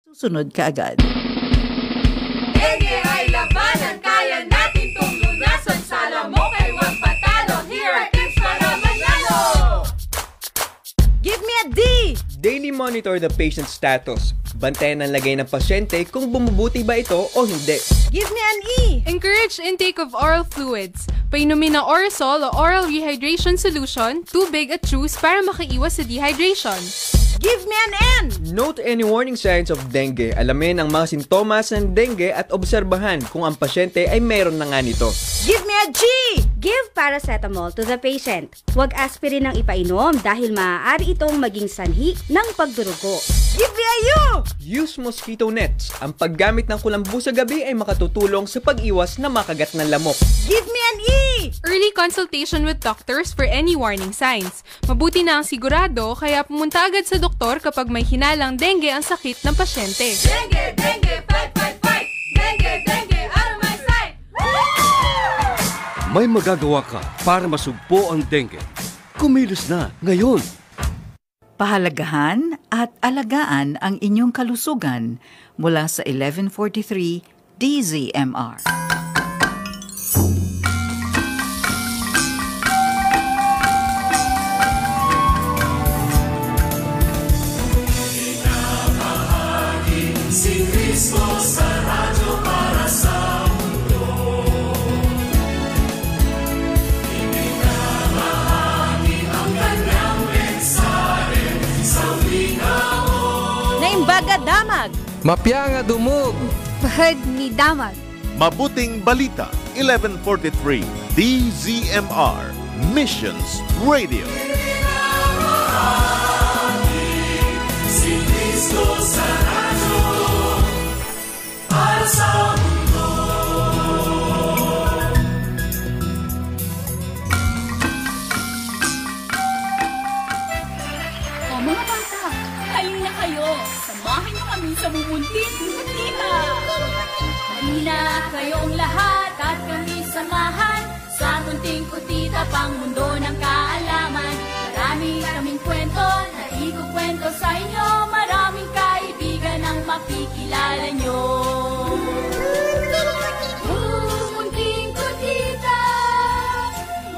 Susunod ka agad. Dengue ay labanan, kaya natin itong lunasan. Sa lamok ay huwag patalo, here are tips para manalo. Give me a D! Daily monitor the patient status. Bantayan ang lagay ng pasyente kung bumubuti ba ito o hindi. Give me an E! Encourage intake of oral fluids. Painumin ng Orisol o oral rehydration solution, tubig at juice para makaiwas sa dehydration. Give me an N! Note any warning signs of dengue. Alamin ang mga sintomas ng dengue at obserbahan kung ang pasyente ay mayroon na nga nito. Give me a G! Give paracetamol to the patient. Huwag aspirin ang ipainom dahil maaari itong maging sanhi ng pagdurugo. Give me a U! Use mosquito nets. Ang paggamit ng kulambu sa gabi ay makatutulong sa pag-iwas na makagat ng lamok. Give me an E! Early consultation with doctors for any warning signs. Mabuti na ang sigurado kaya pumunta agad sa doktor kapag may hinalang dengue ang sakit ng pasyente. Dengue, dengue, fight, fight, fight. Dengue, dengue, out of my sight. May magagawa ka para masugpo ang dengue. Kumilos na ngayon. Pahalagahan at alagaan ang inyong kalusugan mula sa 1143 DZMR. Si Cristo sa radyo para sa mundo. Ibinabahagi ang kanyang mensahe sa wingao. Naimbaga damag! Mapya nga dumog. Bahad ni damag. Mabuting Balita, 1143 DZMR Missions Radio. Si Cristo sa radyo para sa mundo. O mga bata, halina kayo. Samahan niyo kami sa bubuntis ni Butina. Halina kayong lahat at kami samahan sa munting kutita pang mundo ng kaalaman. Marami kaming kwento na ikukwento sa inyo. Maraming kaibigan ang makikilala nyo. Munting kutita,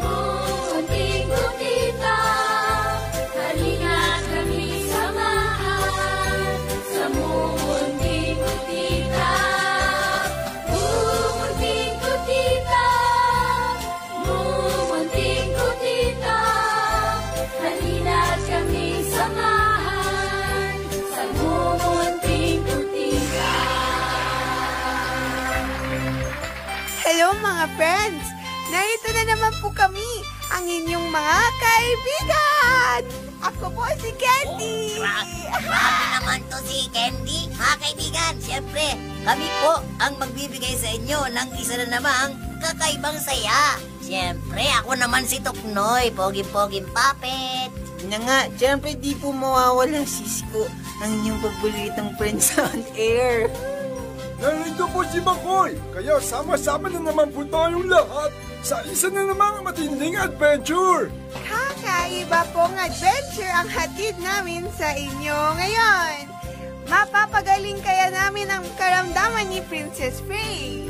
munting kutita. Halina kami samahan sa munting kutita. Munting kutita, munting kutita. Halina kami samahan sa munting kutita. Hello mga friends! Narito na naman po kami, ang inyong mga kaibigan! Ako po si Candy! Grabe naman to si Candy. Mga kaibigan, siyempre, kami po ang magbibigay sa inyo ng isa na namang kakaibang saya. Siyempre, ako naman si Tuknoy, poging-poging puppet. Na nga, siyempre di po mawawala si Cisco, ang inyong paboritong friends on air. Narito po si Makoy, kaya sama-sama na naman po tayong lahat sa isa na namang matinding adventure. Kakaiba pong adventure ang hatid namin sa inyo ngayon. Mapapagaling kaya namin ang karamdaman ni Princess Faye.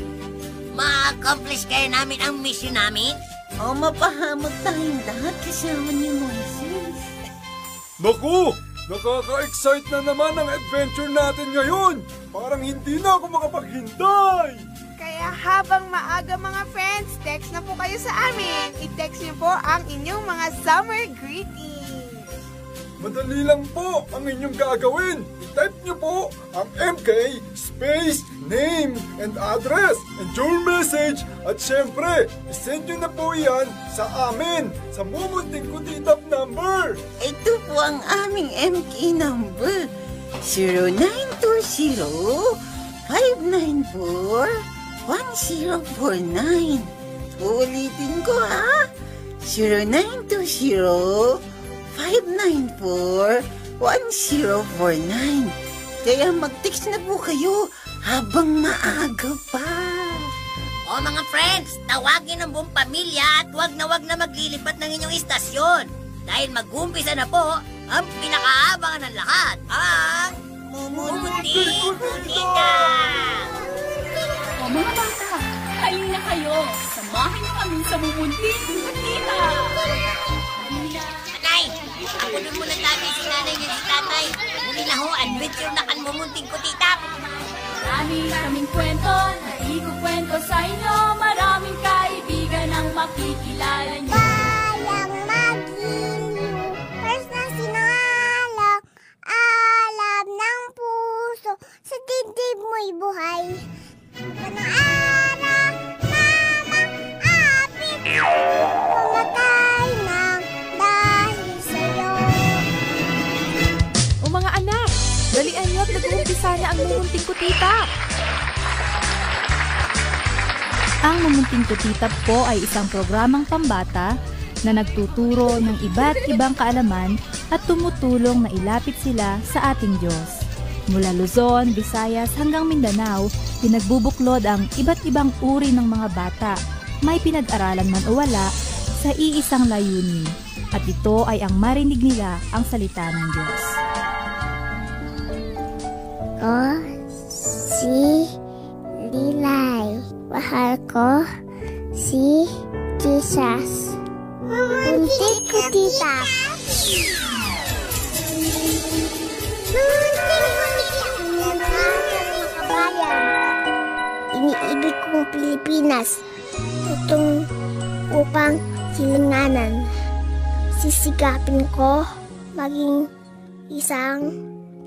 Ma-accomplish kaya namin ang mission namin? O mapahamot tayong lahat kasama ni Moises. Naku, nakaka-excite na naman ang adventure natin ngayon. Parang hindi na ako makapaghintay. Kaya habang maaga mga friends, text na po kayo sa amin. I-text niyo po ang inyong mga summer greetings. Madali lang po ang inyong gagawin. I-type niyo po ang MK space name and address and your message. At syempre, isend niyo na po yan sa amin sa Mumunting Kutitap number. Ito po ang aming MK number. 0920-594-1049. Ulitin ko ha. 0920-594-1049. Kaya mag-text na po kayo habang maaga pa. O mga friends, tawagin ang buong pamilya at wag na maglilipat ng inyong istasyon. Dahil mag-umpisa na po ang pinakaabangan ng lahat, ang Mumunting Kutita! O mga bata, halina kayo. Samahan niyo kami sa Mumunting Kutita. Tatay, ako doon muna tabi si nanay niya si tatay. Muli na ho, adventure na kan Mumunting Kutita. Marami kaming kwento na ikukwento sa inyo. Maraming kaibigan ang makikilala niyo. Walang magiliw, first na sinalak, alam ng puso, sa dibdib mo'y buhay. Kanang araw, mamang apit, mamatay nang dahil sa'yo. O mga anak, dalian niyo at nag-uumpisa na ang Mumunting Kutita. Ang Mumunting Kutita po ay isang programang pambata na nagtuturo ng iba't ibang kaalaman at tumutulong na ilapit sila sa ating Diyos. Mula Luzon, Visayas hanggang Mindanao, pinagbubuklod ang iba't ibang uri ng mga bata, may pinag-aralan man o wala, sa iisang layunin. At ito ay ang marinig nila ang salita ng Diyos. Si Lilay, mahal ko si Jesus. Mumunting Kutita. Iniibig kong Pilipinas, tutong upang silinganan. Sisigapin ko maging isang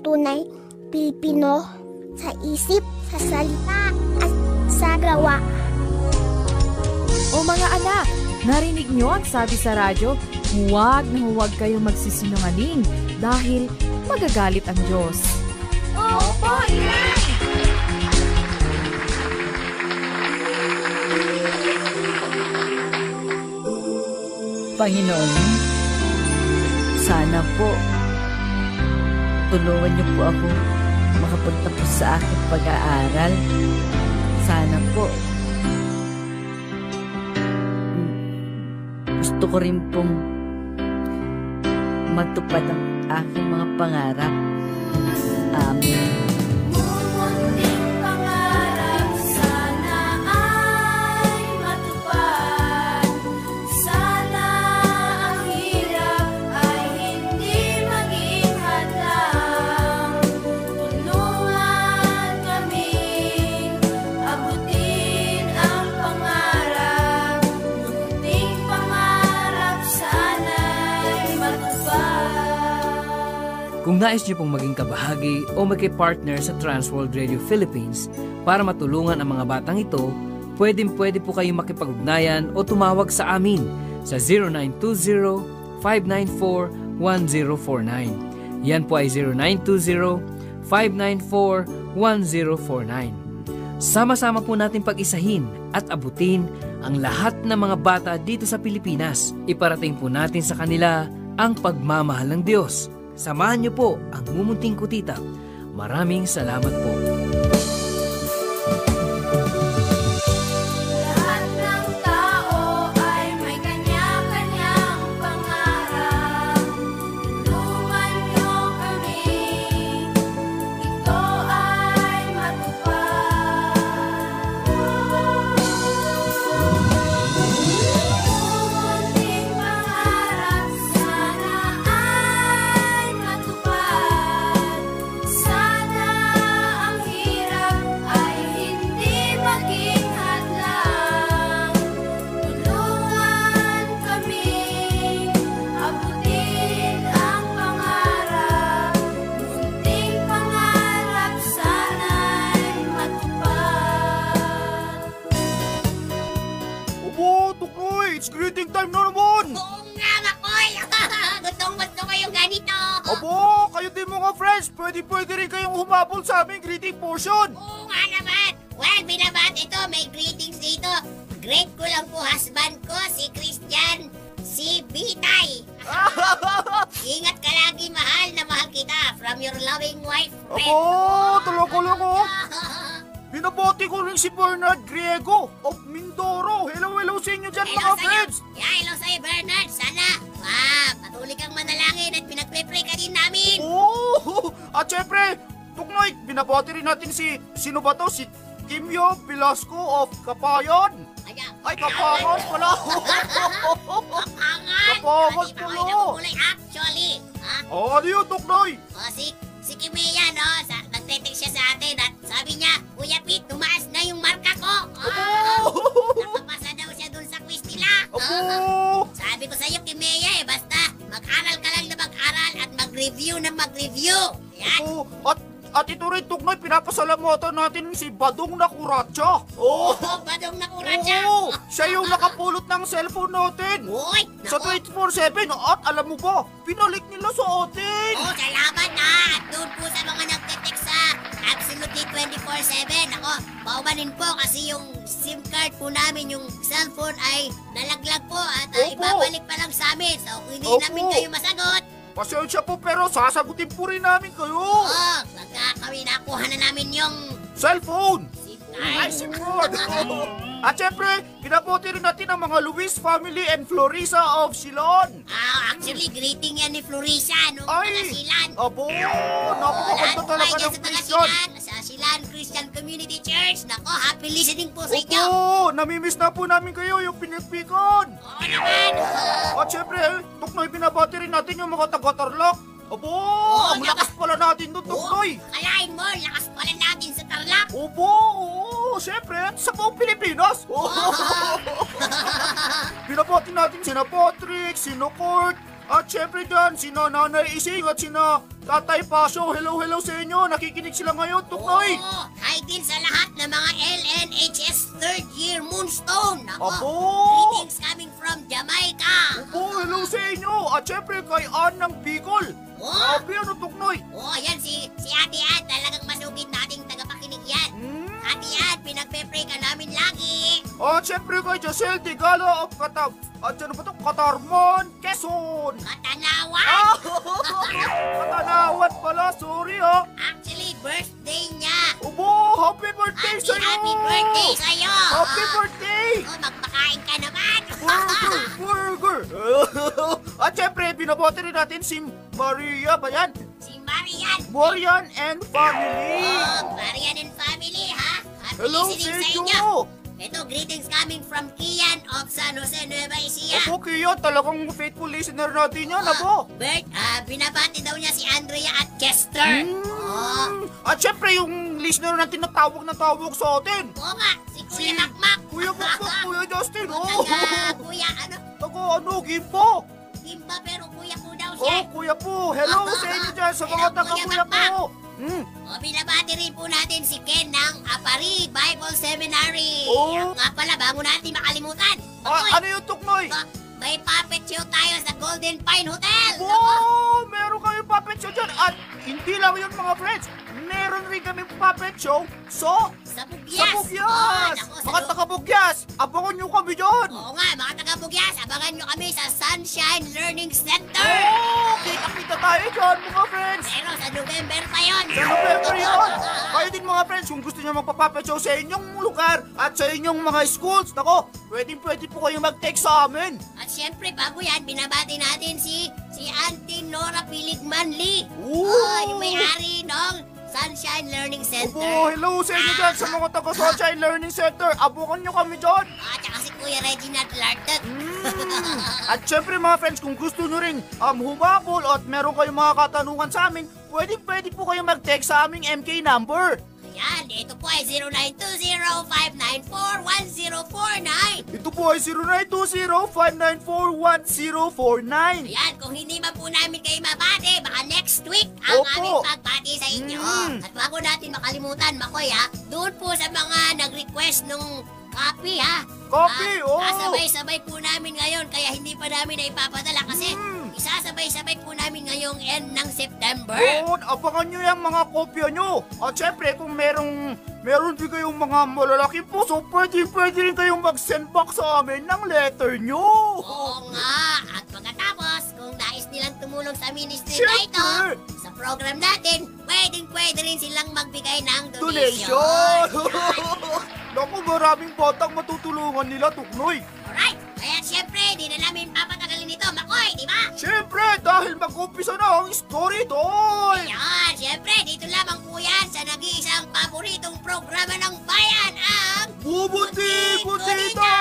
tunay Pilipino sa isip, sa salita at sa gawa. O mga anak, narinig niyo ang sabi sa radyo, huwag na huwag kayong magsisinungaling dahil magagalit ang Diyos. Opo, Inay! Panginoon, sana po tulungan niyo po ako makapagtapos sa aking pag-aaral. Sana po gusto ko rin pong matupad ang aking mga pangarap. Amen. Mumunting pangarap sana ay matupad. Sana ang hirap ay hindi maging hadlang. Tulungan kaming abutin ang pangarap. Munting pangarap sana ay matupad. Kung nais niyo pong maging kabahagi o magki-partner sa Transworld Radio Philippines para matulungan ang mga batang ito, pwede po kayong makipag-ugnayan o tumawag sa amin sa 0920-594-1049. Yan po ay 0920-594-1049. Sama-sama po natin pag-isahin at abutin ang lahat ng mga bata dito sa Pilipinas. Iparating po natin sa kanila ang pagmamahal ng Diyos. Samahan niyo po ang Mumunting Kutita. Maraming salamat po. Lahat ng tao ay may kanya-kanyang pangarap. Tulungan niyo kami, ito ay matupad. Mumunting pangarap sana ay matupad. Sana ang hirap ay hindi maging hadlang. Tulungan kami abutin ang pangarap. Munting pangarap sana'y matupad. Opo, Tukoy! It's greeting time na naman! Oo nga, Makoy! Gustong-gusto ko yung ganito! Opo, kayo din mga friends, pwede rin kayong humabol sa aming greeting portion! Oo nga naman! Well, binabati ito, may greetings dito. Great ko lang po husband ko, si Christian, si Bitay. Ingat ka lagi, mahal na mahal kita. From your loving wife, friend. Opo, tulog ko! Binabati ko rin si Bernard Griego of Mindoro. Hello sa inyo dyan, mga friends! Hello sa'yo, Bernard. Sana, patuloy kang manalangin at pinagpre-pray ka din namin. Oo! At syempre, Tuknoy, binabati rin natin sino ba to? Si Kimyo Velasco of Kapayan. Ay, Kapangan pala. Kapangan pala. Actually, Ano yun, Tuknoy? si Kimia, no? Nagte-text siya sa atin at sabi niya, Kuya Pete, tumaas na yung marka ko. Nakapasa daw siya dun sa quiz nila. Sabi ko sa'yo, Kimia, basta mag-aral ka lang na mag-aral at mag-review na mag-review. Yan. At ito rin, Tuknoy, pinapasalamatan natin si Badong Nakuratsa. Badong Nakuratsa. Siya yung nakapulot ng cellphone natin. Sa 24/7. At alam mo ba, pinalik nila sa atin. Salamat na. At doon po sa mga nagte-text sa Absolutely 24/7. Ako, paumanin po kasi yung SIM card po namin, yung cellphone ay nalaglag po at ibabalik pa lang sa amin. So, kung hindi namin kayo masagot, pasensya po pero sasagutin po rin namin kayo. Pagkakawin nakuha na namin yung cellphone. Ay, SIM-card. At syempre, pinapoti rin natin ang mga Luis family and Florisa of Silon. Actually, greeting yan ni Florisa nung Silan. Abo, napakaganda talaga ng Christian. Sa Silan Christian Community Church. Nako, happy listening po sa inyo. Namimiss na po namin kayo yung pinagpikon. Naman. At syempre, Tuknoy, binabati rin natin yung mga taga-Tarlac. Abo, ang lakas pala natin doon, Tuknoy. Kalain mo, lakas pala natin sa Tarlac. Syempre, sa buong Pilipinas. Binabati natin sina Patrick, sina Kurt, at syempre dyan, sina Nanay Ising at sina Tatay Pasyo. Hello sa inyo. Nakikinig sila ngayon, Tuknoy. Hi din sa lahat ng mga LNHS 3rd year Moonstone. Nako, greetings coming from Jamaica. Hello sa inyo. At syempre kay Ann ng Bicol. Grabe, ano, Tuknoy? Yan si Ate Ann. Talagang masugid nating tagapakinig yan. Ate Ann, pinagpe-pray ka namin lagi. At syempre kay Jocel Tigala of Katarman, Quezon. Katanawan. Katanawan pala, sorry ha. Actually, birthday niya. Happy birthday sa'yo. Happy birthday sa'yo. Happy birthday. Magpakain ka naman. Burger. At syempre, binabati rin natin si Maria ba yan? Si Marian. Marian and family. Marian and family, ha? Happy Hello listening sa sa inyo. Ito, greetings coming from Kian of San Jose, Nueva Ecija. Kian, talagang faithful listener natin yan, abo. Binabati daw niya si Andrea at Chester. At syempre, yung listener natin na tawag sa atin. Oo nga, si Kuya Makmak. Kuya Makmak, Kuya Justin. Kuya ano? Gimpo. Gimba, pero kuya po daw siya. Kuya po. Hello sa inyo dyan, sa mga taga-kuya po. Binabati rin po natin si Ken ng Apari Bible Seminary. Nga pala, bago natin makalimutan. Ano yung, Tuknoy? May puppet show tayo sa Golden Pine Hotel. Meron kayong puppet show dyan. At hindi lang yun, mga friends. Meron rin kami puppet show sa Bugyas. Mga taga-Bugyas, abangan nyo kami dyan. Oo nga, mga taga-Bugyas, abangan nyo kami sa Sunshine Learning Center. Kita tayo dyan, mga friends. Pero sa November pa yun. Sa November yun. Kayo din, mga friends, kung gusto nyo magpa-puppet show sa inyong lugar at sa inyong mga schools, nako, pwede po kayong mag-text sa amin. At syempre, bago yan, binabati natin si Auntie Nora Piligmanli. Yung may-ari ng Sunshine Learning Center. Hello sa inyo dyan sa mga taga-Sunshine Learning Center. Abukan nyo kami dyan. Tsaka si Kuya Reginald Lartet. At syempre, mga friends, kung gusto nyo rin humabol at meron kayong mga katanungan sa amin, pwede po kayong mag-text sa aming MK number. Yan, ito po ay 0920-594-1049. Ito po ay 0920-594-1049. Yan, kung hindi man po namin kayo mabati, baka next week ang aming pagbati sa inyo. At bago natin makalimutan, Makoy ha, doon po sa mga nag-request nung copy ha. Copy, Kasabay-sabay po namin ngayon, kaya hindi pa namin na ipapadala kasi isasabay-sabay po namin ngayong end ng September. Abangan nyo yung mga kopya nyo. At syempre, kung meron din kayong mga malalaking puso, pwede rin kayong mag-send back sa amin ng letter nyo. Oo nga. At pagkatapos, kung nais nilang tumulong sa ministry na ito, sa program natin, pwede rin silang magbigay ng donation. Naku, maraming batang matutulungan nila, Tuknoy. Alright, kaya syempre, di na namin papatagalin ito, Makoy, di ba? Syempre, dahil mag-umpisa na ang story time. Ayan, Siyempre, dito lamang po yan sa nag-iisang paboritong programa ng bayan, ang Bubuti Butita!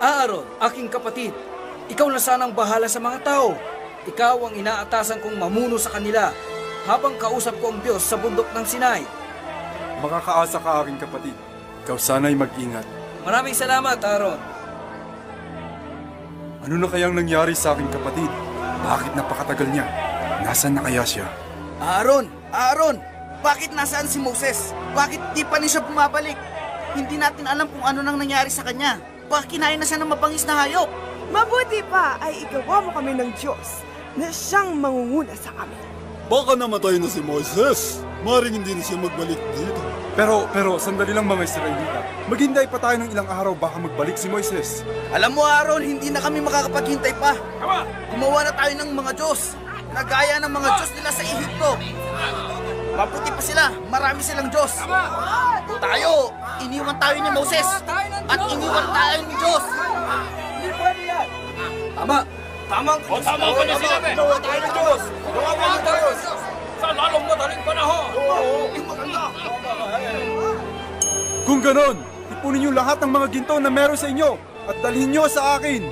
Aaron, aking kapatid, ikaw na sanang bahala sa mga tao. Ikaw ang inaatasan kong mamuno sa kanila habang kausap ko ang Diyos sa bundok ng Sinai. Makakaasa ka aking kapatid. Ikaw sana'y mag-ingat. Maraming salamat, Aaron. Ano na kayang nangyari sa aking kapatid? Bakit napakatagal niya? Nasaan na kaya siya? Aaron! Bakit nasaan si Moses? Bakit di pa niya siya bumabalik? Hindi natin alam kung ano nang nangyari sa kanya. Baka kinain na siya ng mabangis na hayop. Mabuti pa ay igawa mo kami ng Diyos na siyang mangunguna sa amin. Baka namatay na si Moses. Maring hindi na siya magbalik dito. Pero sandali lang mga Israelita. Maghintay pa tayo ng ilang araw baka magbalik si Moises. Alam mo, Aaron, hindi na kami makakapaghintay pa. Gumawa na tayo ng mga Diyos na gaya ng mga Diyos nila sa Ehipto. Mabuti pa sila, marami silang Diyos. Tayo, iniwan tayo ni Moses at iniwan tayo ni Diyos. Tama ko na sinabi. Ginawa tayo ng Diyos. Sa lalong madaling panahon. Kung ganon, ipunin niyo lahat ng mga ginto na meron sa inyo at dalhin niyo sa akin.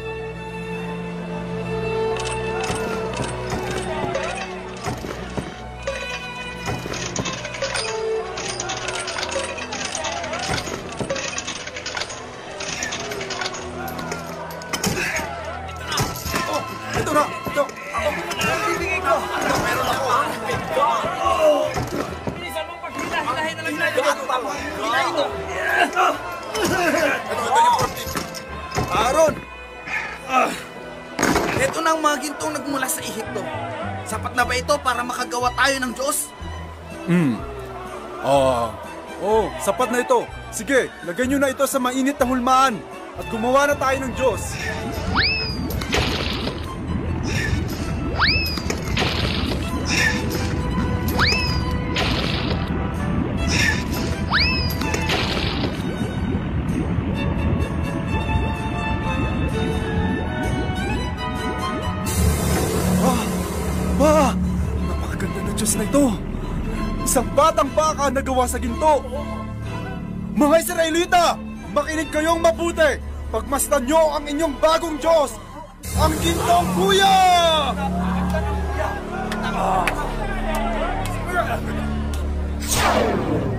Ito na! Ito! Bibigay ko! Meron ako! Bilisan mong paghilahin na lang natin. Hinahin mo! Aaron! Ito na ang mga gintong nagmula sa Ehipto. Sapat na ba ito para makagawa tayo ng Diyos? Sapat na ito. Sige, lagay niyo na ito sa mainit na hulmaan at gumawa na tayo ng Diyos. Napakaganda na Diyos na ito. Isang batang baka na gawa sa ginto. Mga Israelita, makinig kayong mabuti. Pagmasdan nyo ang inyong bagong Diyos, ang gintong kuya!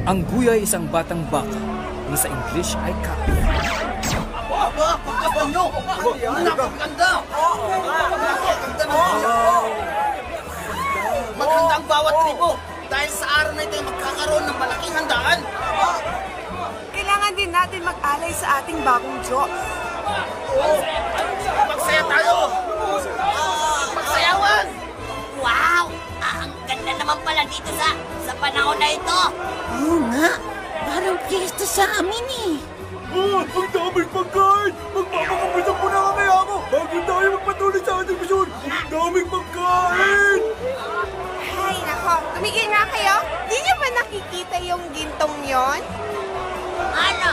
Ang guya ay isang batang baka na sa English ay copy. Aba, pagkaban nyo! Napakaganda! Napakaganda na siya! Maganda ang bawat tribo dahil sa araw na ito ay magkakaroon ng malaking handaan. Kailangan din natin mag-alay sa ating bagong Diyos. Magsaya tayo! Magsayawan! Wow! Ang ganda naman pala dito sa panahon na ito. Oo nga, parang piyesta sa amin eh. Ang daming pagkain! Magpapakapitan po na kami ako bago tayo magpatuloy sa ating misyon! Ang daming pagkain! Ay, nako. Tumigil nga kayo. Di niyo ba nakikita yung gintong yon? Ano?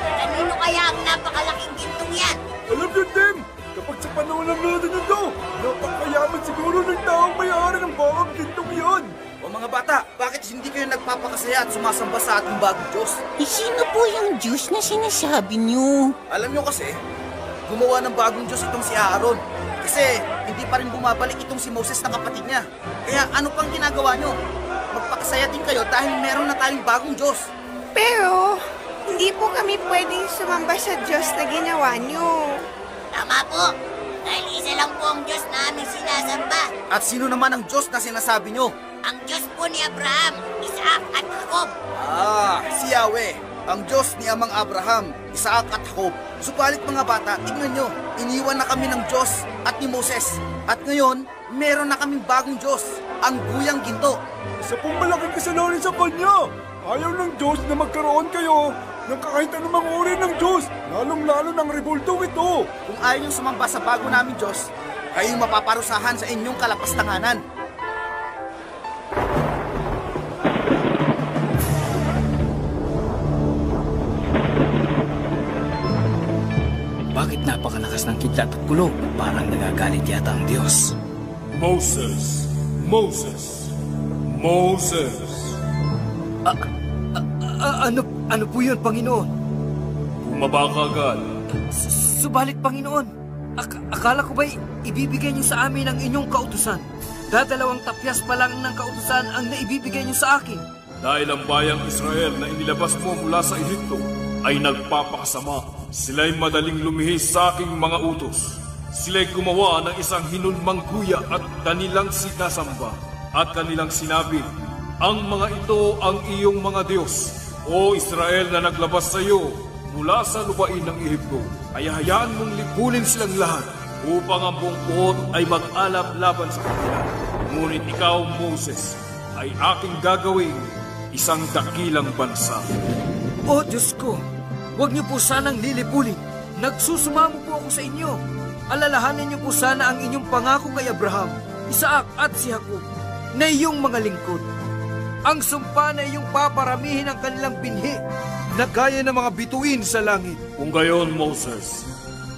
Kanino kaya ang napakalaking gintong yan? Alam niyo, Tim! Kapag sa panahon ng natin ito, napakayaman siguro ng taong may-ari ng bakang gintong yon! O mga bata, bakit hindi kayo nagpapakasaya at sumasamba sa ating bagong Diyos? Sino po yung Diyos na sinasabi niyo? Alam niyo kasi, gumawa ng bagong Diyos itong si Aaron. Kasi hindi pa rin bumabalik itong si Moses na kapatid niya. Kaya ano pang ginagawa niyo? Magpakasaya din kayo dahil meron na tayong bagong Diyos. Pero, hindi po kami pwedeng sumamba sa Diyos na ginawa niyo. Tama po. Dahil isa lang po ang Diyos na aming sinasamba. At sino naman ang Diyos na sinasabi niyo? Ang Diyos po ni Abraham, Isaac at Jacob. Si Yahweh, ang Diyos ni Amang Abraham, Isaac at Jacob. Subalit mga bata, tignan nyo, iniwan na kami ng Diyos at ni Moses. At ngayon, meron na kaming bagong Diyos, ang guyang ginto. Isa pong malaking kasalanan sa Kanya. Ayaw ng Diyos na magkaroon kayo ng kahit anumang uri ng Diyos, lalong-lalo ng rebultong ito. Kung ayaw niyong sumamba sa bago namin Diyos, kayong mapaparusahan sa inyong kalapastanganan. Bakit napakalakas ng kidlat at kulog? Parang nagagalit yata ang Diyos. Moses! Moses! Moses! Ano po yun, Panginoon? Bumaba ka agad. Subalit, Panginoon, akala ko ba'y ibibigay niyo sa amin ang inyong kautusan? Dadalawang tapyas pa lang ng kautusan ang naibibigay niyo sa akin. Dahil ang bayang Israel na inilabas mo mula sa Ehipto ay nagpapakasama. Sila'y madaling lumihis sa aking mga utos. Sila'y gumawa ng isang hinulmang kuya at kanilang sinasamba. At kanilang sinabi, ang mga ito ang iyong mga Diyos, O Israel na naglabas sa iyo mula sa lupain ng Ehipto. Ay hayaan mong lipulin silang lahat upang ang buong puot ay mag-alap laban sa kanila. Ngunit ikaw, Moses, ay aking gagawing isang dakilang bansa. O Diyos ko, huwag niyo po sanang lilipulin. Nagsusumamo po ako sa inyo. Alalahanin niyo po sana ang inyong pangako kay Abraham, Isaac at si Jacob na iyong mga lingkod. Ang sumpa na iyong paparamihin ang kanilang binhi na gaya ng mga bituin sa langit. Kung gayon, Moses,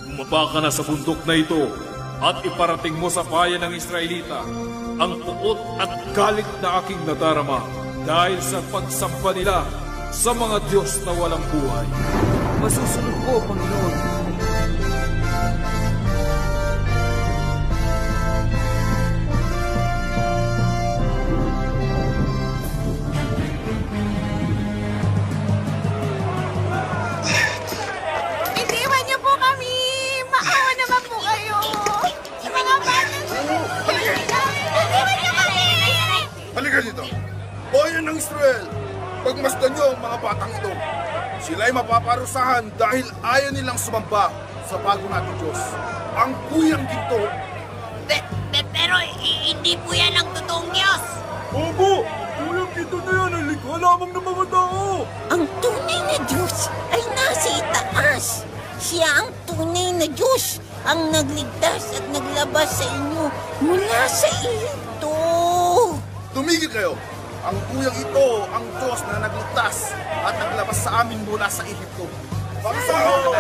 bumaba ka na sa bundok na ito at iparating mo sa bayan ng Israelita ang puot at galit na aking nadarama dahil sa pagsampa nila sa mga Diyos na walang buhay. Masusunod po, Panginoon. Itiwan niyo po kami! Maawa naman po kayo! Yung mga bata! Itiwan niyo kami! Halika dito! Bayan ng Israel! Pagmasdan niyo ang mga batang ito. Sila'y mapaparusahan dahil ayaw nilang sumamba sa bago nating Diyos. Ang kuyang ginto. Pero hindi po yan ang totoong Diyos. Opo! Kuyang ginto na yan ay likha lamang ng mga tao. Ang tunay na Diyos ay nasa itaas. Siya ang tunay na Diyos, ang nagligtas at naglabas sa inyo mula sa Ehipto. Tumigil kayo! Ang kuyang ito ang Diyos na nagligtas at naglabas sa amin mula sa Ehipto. Pagsaho!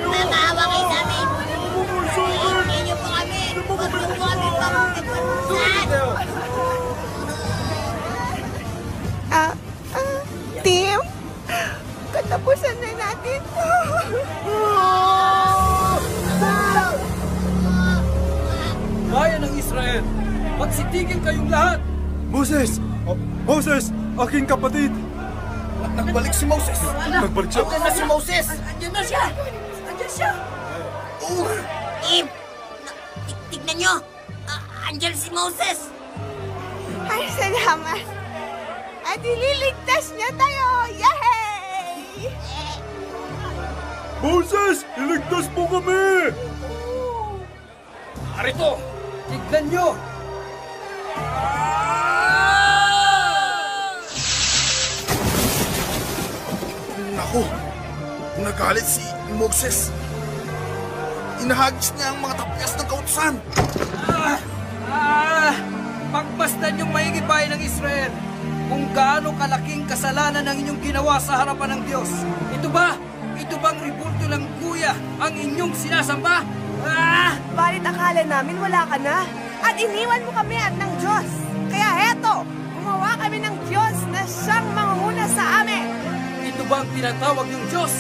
Natawa kayo sa amin. Hingin niyo po kami. Huwag niyo po kami parusahan. Tim, katapusan na natin to. Bayan ng Israel, magsitigil kayong lahat! Moses! Moses! Aking kapatid! Nagbalik si Moses! Nagbalik siya! Andiyan na si Moses! Andiyan na siya! Andiyan siya! Tignan niyo! Andiyan si Moses! Ay, salamat! At ililigtas niya tayo! Yay! Moses! Iligtas mo kami! Arito! Tignan nyo! Naku! Nagalit si Moses. Inahagis niya ang mga tapyas ng kautusan. Pagmasdan yung maigi bayan ng Israel kung gaano kalaking kasalanan ang inyong ginawa sa harapan ng Diyos. Ito bang ribulto ng kuya ang inyong sinasamba? Balit akala namin wala ka na at iniwan mo kami at ng Diyos. Kaya heto, gumawa kami ng Diyos na siyang manguna sa amin. Ito ba ang tinatawag ng Diyos?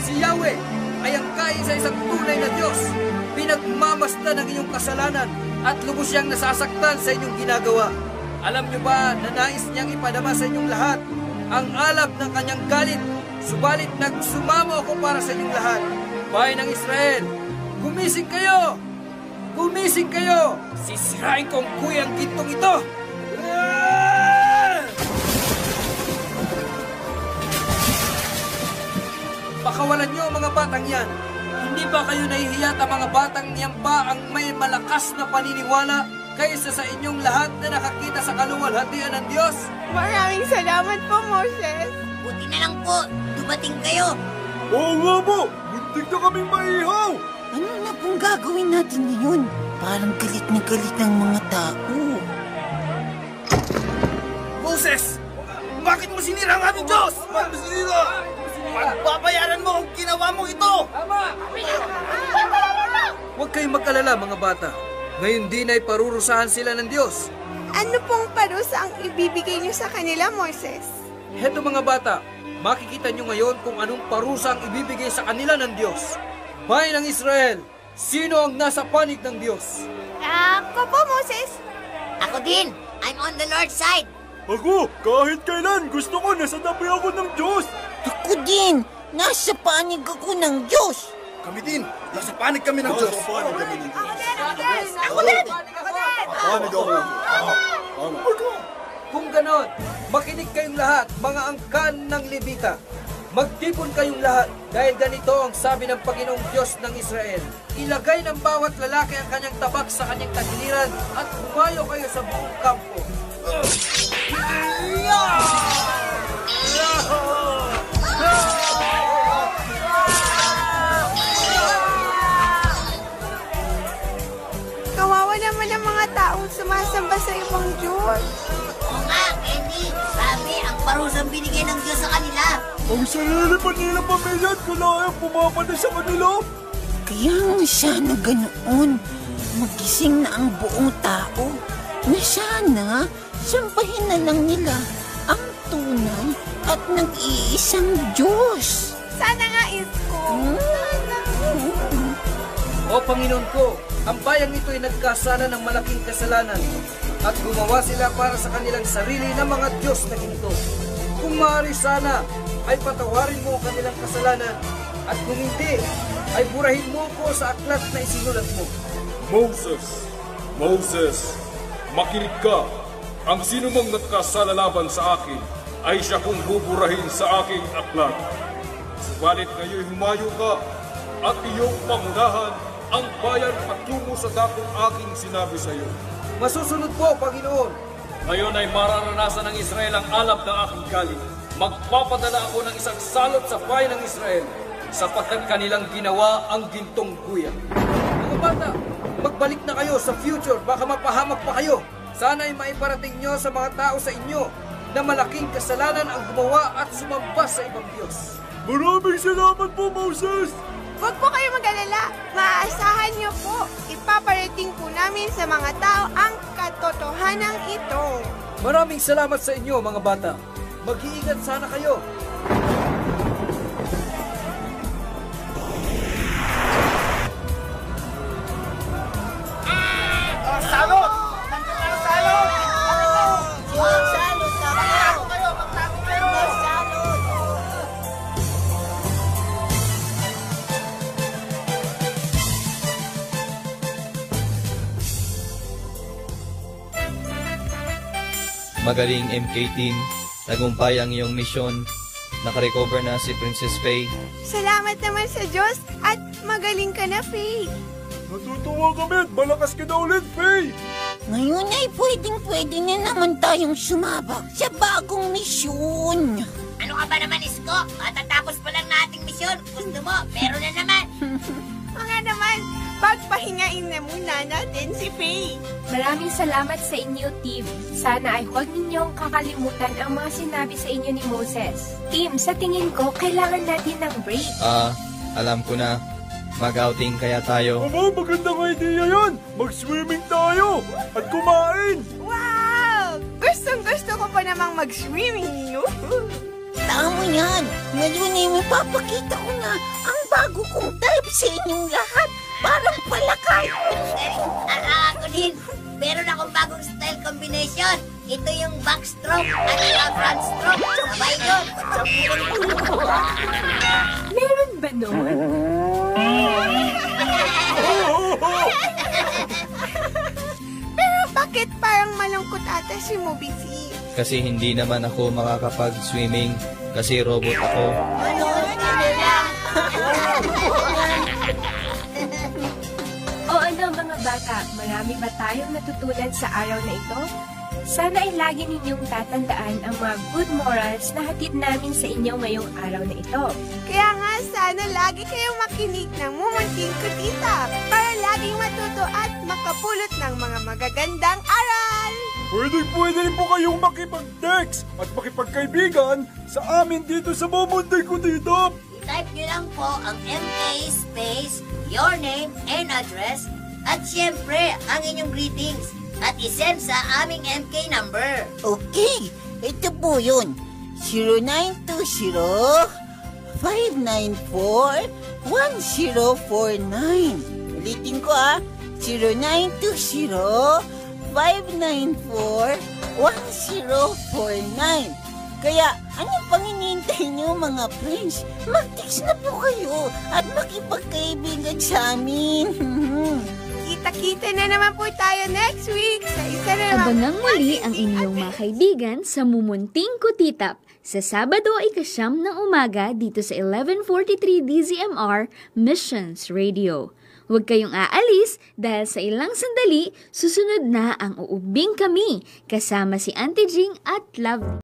Si Yahweh ay ang kaisa-isang tunay na Diyos. Pinagmamasdan ang inyong kasalanan at lubos siyang nasasaktan sa inyong ginagawa. Alam niyo ba na nais niyang ipadama sa inyong lahat ang alab ng kanyang galit, subalit nagsumamo ako para sa inyong lahat. Bayan ng Israel, gumising kayo! Gumising kayo! Sisirain ko ang kuyang gintong ito! Pakawalan niyo ang mga batang yan. Hindi ba kayo nahihiya at ang mga batang yan pa ang may malakas na paniniwala kaysa sa inyong lahat na nakakita sa kaluwalhatian ng Diyos? Maraming salamat po, Moses. Buti na lang po, dumating kayo. Oo nga po! Muntik na kaming maihaw! Ano na pong gagawin natin ngayon? Parang galit na galit ang mga tao. Moses! Bakit mo sinira ang aming Diyos? Bakit mo sinira? Pagbabayaran mo kung ginawa mo ito! Tama! Huwag kayong mag-alala mga bata. Ngayon din ay parurusahan sila ng Diyos. Ano pong parusa ang ibibigay niyo sa kanila, Moses? Heto mga bata, makikita nyo ngayon kung anong parusa ang ibibigay sa kanila ng Diyos. Bayan ng Israel, sino ang nasa panig ng Diyos? Ako po, Moses. Ako din. I'm on the Lord's side. Ako, kahit kailan, gusto ko nasa tabi ako ng Diyos. Ako din. Nasa panig ako ng Diyos. Kami din. Nasa panig kami ng Diyos. Panig kami ng Diyos. Ako din. Panig ako. Kung ganon, makinig kayong lahat, mga angkan ng Levita. Magtipon kayong lahat dahil ganito ang sabi ng Panginoong Diyos ng Israel. Ilagay ng bawat lalaki ang kanyang tabak sa kanyang tagiliran at humayo kayo sa buong kampo. Kawawa naman ang mga taong sumasamba sa ibang Diyos. Oo nga, Candy. Sabi, ang parusang binigay ng Diyos sa kanila. Ang sarili pa nila pamilya at kailangan pumapatay sa kanila. Kaya nga sana ganoon. Magising na ang buong tao. Na sana, sambahin na lang nila ang tunay at nag-iisang Diyos. Sana nga, Isko. O Panginoon ko, ang bayang ito ay nagkasala ng malaking kasalanan at gumawa sila para sa kanilang sarili na mga Diyos na ginto. Kung maaari sana, ay patawarin mo ang kanilang kasalanan at kung hindi, ay burahin mo ko sa aklat na isinulat mo. Moses, makinig ka. Ang sino mang nagkasala laban sa akin ay siya kong buburahin sa aking aklat. Subalit ngayon humayo ka at iyong pangunahan ang bayan patungo sa dakong aking sinabi sa iyo. Masusunod po, Panginoon. Ngayon ay mararanasan ng Israel ang alab ng aking galit. Magpapadala ako ng isang salot sa bayan ng Israel sapagkat kanilang ginawa ang gintong kuya. Mga bata, magbalik na kayo sa future, baka mapahamak pa kayo. Sana ay maiparating nyo sa mga tao sa inyo na malaking kasalanan ang gumawa at sumamba sa ibang Diyos. Maraming salamat po, Moses! Huwag po kayo mag-alala. Maaasahan niyo po. Ipaparating po namin sa mga tao ang katotohanan ito. Maraming salamat sa inyo, mga bata. Mag-iingat sana kayo. Salot! Salot! Salot! Magaling MK team, nagumpay ang iyong misyon. Nakarecover na si Princess Faye. Salamat naman sa Diyos at magaling ka na, Faye. Natutuwa kami at malakas ka na ulit, Faye. Ngayon ay pwedeng-pwede na naman tayong sumabak sa bagong misyon. Ano ka ba naman, Isko? Matatapos pa lang na ating misyon. Gusto mo, meron na naman. Mga naman, pagpahingain na muna natin si Faye. Maraming salamat sa inyo, team. Sana ay huwag ninyong kakalimutan ang mga sinabi sa inyo ni Moses. Team, sa tingin ko, kailangan natin ng break. Alam ko na. Mag-outing kaya tayo. Aba, magandang idea yan! Mag-swimming tayo! At kumain! Wow! Gustong-gusto ko pa namang mag-swimming. Tama yan! Ngayon ay mapapakita ko na ang bago kong type sa inyong lahat. Parang palakay. Ako din. Meron akong bagong style combination. Ito yung backstroke at front stroke. Sabay yun. Meron ba nun? Pero bakit parang malungkot ata si Mobisi? Kasi hindi naman ako makakapag-swimming kasi robot ako. O ano mga bata, marami ba tayong natutunan sa araw na ito? Sana ay lagi ninyong tatandaan ang mga good morals na hatid namin sa inyo ngayong araw na ito. Kaya nga sana lagi kayong makinig ng Mumunting Kutita para laging matuto at makapulot ng mga magagandang aral. Pwede rin po kayong makipag-text at makipagkaibigan sa amin dito sa Mamunday ko dito. I-type nyo lang po ang MK space, your name and address, at syempre ang inyong greetings at isend sa aming MK number. Okay, ito po yun. 0920-594-1049. Ulitin ko 0920-594-1049. Kaya, ano pang hinihintay niyo mga friends? Mag-text na po kayo at makipagkaibigan sa amin. Kita-kita na naman po tayo next week sa isa na naman. Abangang muli ang inyong mga kaibigan sa Mumunting Kutitap sa Sabado 9 ng umaga dito sa 1143 DZMR Missions Radio. Huwag kayong aalis dahil sa ilang sandali, susunod na ang Uubing Kami kasama si Auntie Jing at Love.